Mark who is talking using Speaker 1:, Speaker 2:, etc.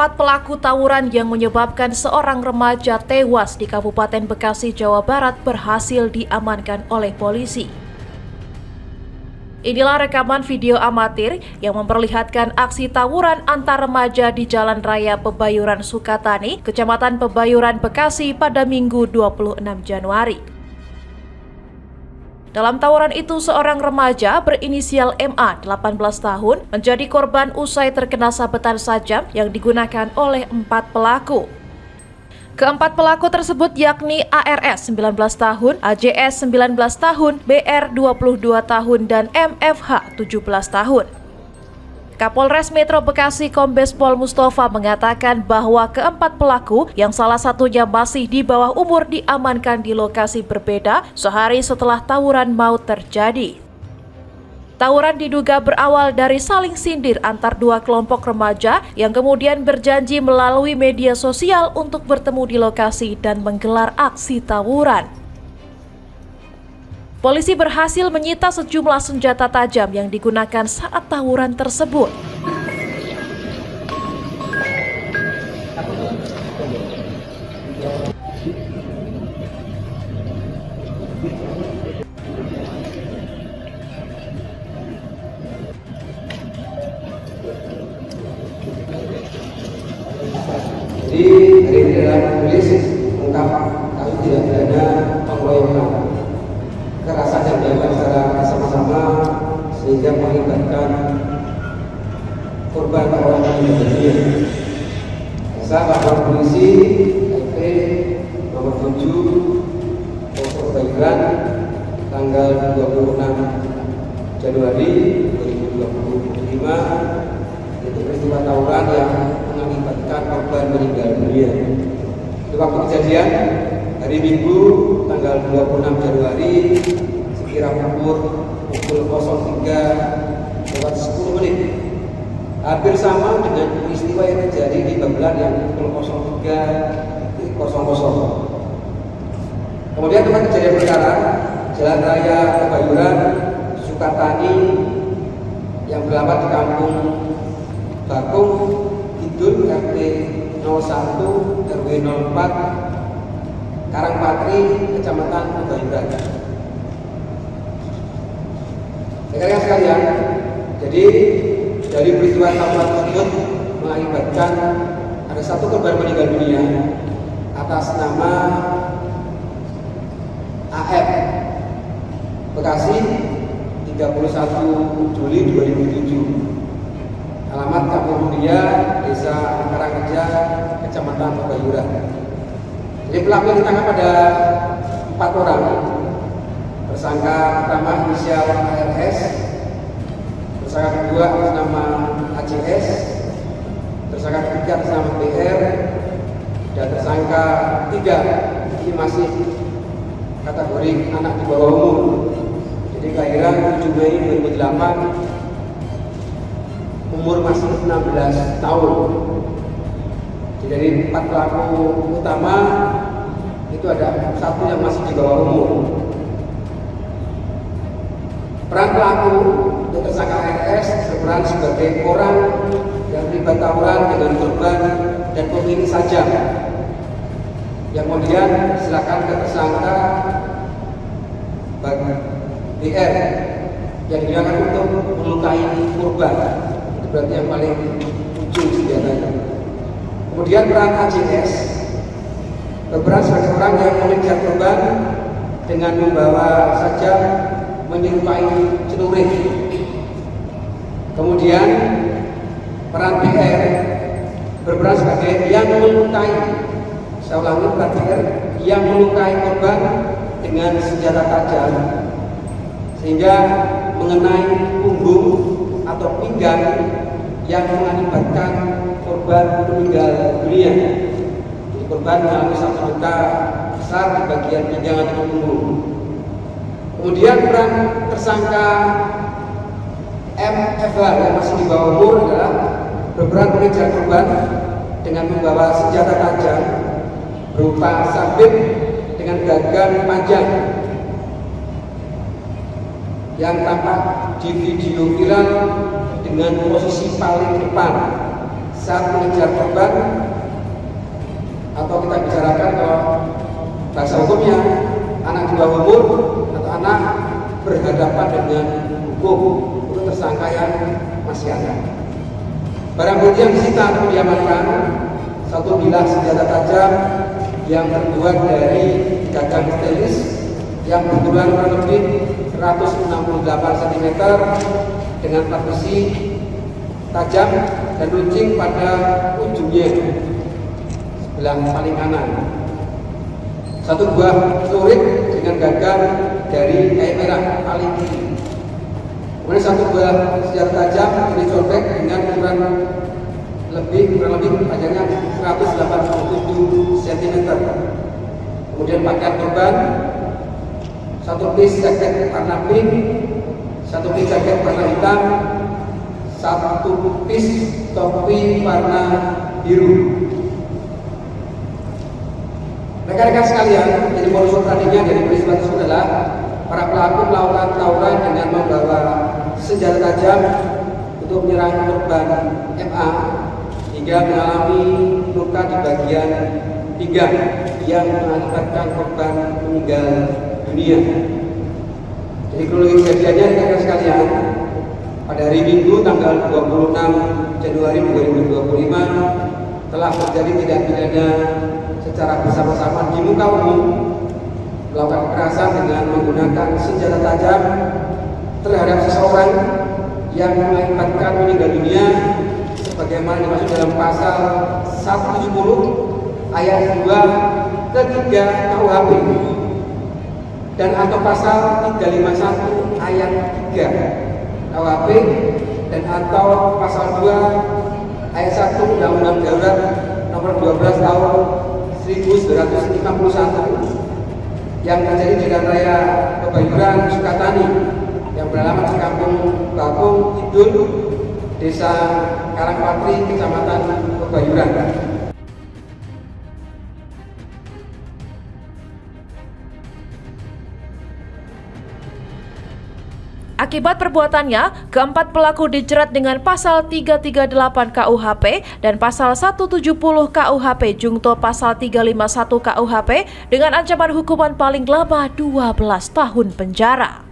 Speaker 1: Keempat pelaku tawuran yang menyebabkan seorang remaja tewas di Kabupaten Bekasi, Jawa Barat berhasil diamankan oleh polisi. Inilah rekaman video amatir yang memperlihatkan aksi tawuran antar remaja di Jalan Raya Pebayuran Sukatani, Kecamatan Pebayuran, Bekasi pada Minggu 26 Januari. Dalam tawuran itu, seorang remaja berinisial MA, 18 tahun, menjadi korban usai terkena sabetan tajam yang digunakan oleh 4 pelaku. Keempat pelaku tersebut yakni ARS 19 tahun, AJS 19 tahun, BR 22 tahun, dan MFH 17 tahun. Kapolres Metro Bekasi Kombes Pol Mustafa mengatakan bahwa keempat pelaku yang salah satunya masih di bawah umur diamankan di lokasi berbeda sehari setelah tawuran maut terjadi. Tawuran diduga berawal dari saling sindir antar dua kelompok remaja yang kemudian berjanji melalui media sosial untuk bertemu di lokasi dan menggelar aksi tawuran. Polisi berhasil menyita sejumlah senjata tajam yang digunakan saat tawuran tersebut.
Speaker 2: Jadi dari dalam tulis lengkap kami tidak ada pengeroyokan, kekerasan yang dilakukan secara bersama-sama sehingga mengakibatkan korban orang yang meninggal. Saya lapor polisi LP nomor 7 Polsek Pebayuran tanggal 26 Januari 2025 itu peristiwa tawuran yang mengakibatkan korban meninggal dunia. Di waktu kejadian hari Minggu tanggal 26 Januari sekira pukul 03:10 hampir sama dengan peristiwa yang terjadi di Babelan yang pukul 03:00. Kemudian tempat kejadian perkara Jalan Raya Pebayuran Sukatani yang beralamat di Kampung Bakung Kidul RT 01 RW 04 Karangpatri, Kecamatan Pebayuran. Rekan-rekan sekalian, jadi dari peristiwa tawuran tersebut mengakibatkan ada satu korban meninggal dunia atas nama AF, Bekasi, 31 Juli 2007. Alamat Kampung Mulia, Desa Karangreja, Kecamatan Pebayuran. Jadi pelaku yang ditangkap ada 4 orang. Tersangka pertama inisial ARS, tersangka kedua atas nama AJS, tersangka ketiga atas nama BR, dan tersangka ketiga ini masih kategori anak di bawah umur. Jadi kelahiran 7 Mei 2008, umur masih 16 tahun. Jadi dari 4 pelaku utama itu ada 1 yang masih di bawah umur. Peran pelaku untuk tersangka RS berperan sebagai orang yang terlibat tawuran dengan korban dan pemilik sajam, yang kemudian silakan ke tersangka BR yang digunakan untuk melukai korban. Itu berarti yang paling ujung senjatanya. Kemudian peran AJS berperan sebagai orang yang mengejar korban dengan membawa sajam menyerupai celurit. Kemudian peran BR berperan sebagai yang melukai, saya ulangi, peran BR yang melukai korban dengan senjata tajam sehingga mengenai punggung atau pinggang yang mengakibatkan korban meninggal dunia. Jadi korban mengalami satu luka besar di bagian pinggang atau punggung. Kemudian peran tersangka MFH yang masih di bawah umur adalah berperan mengejar korban dengan membawa senjata tajam berupa sabit dengan gagang panjang yang tampak di video viral dengan posisi paling depan saat mengejar korban, atau kita bicarakan kalau bahasa hukumnya anak di bawah umur atau anak berhadapan dengan hukum, itu tersangka yang masih ada. Barang bukti yang disita atau diamankan, satu bilah senjata tajam yang terbuat dari gagang stainless yang berukuran kurang lebih 168 cm dengan plat besi tajam dan runcing pada ujungnya sebelah paling kanan. Satu buah celurit dengan gagang dari kayu merah paling kiri. Kemudian satu buah senjata tajam jenis cobek dengan kurang lebih panjangnya 187 cm. Kemudian pakaian korban, satu piece jaket warna pink, satu piece jaket warna hitam, satu piece topi warna biru. Rekan-rekan sekalian, jadi modus operandinya dari peristiwa tersebut adalah para pelaku melakukan tawuran dengan membawa senjata tajam untuk menyerang korban MA hingga mengalami luka di bagian pinggang yang mengakibatkan korban meninggal dunia. Jadi kronologi kejadiannya rekan-rekan sekalian, pada hari Minggu tanggal 26 Januari 2025 telah terjadi tindak pidana secara bersama-sama di muka umum melakukan kekerasan dengan menggunakan senjata tajam terhadap seseorang yang mengakibatkan meninggal dunia sebagaimana dimaksud dalam pasal 170 ayat 2 ke 3 KUHP dan atau pasal 351 ayat 3 KUHP dan atau pasal 2 ayat 1 Undang-Undang Darurat nomor 12 tahun 1951 yang terjadi di Jalan Raya Pebayuran, Sukatani yang beralamat di Kampung Bakung Kidul, Desa Karangpatri, Kecamatan Pebayuran.
Speaker 1: Akibat perbuatannya, keempat pelaku dijerat dengan pasal 338 KUHP dan pasal 170 KUHP jungto pasal 351 KUHP dengan ancaman hukuman paling lama 12 tahun penjara.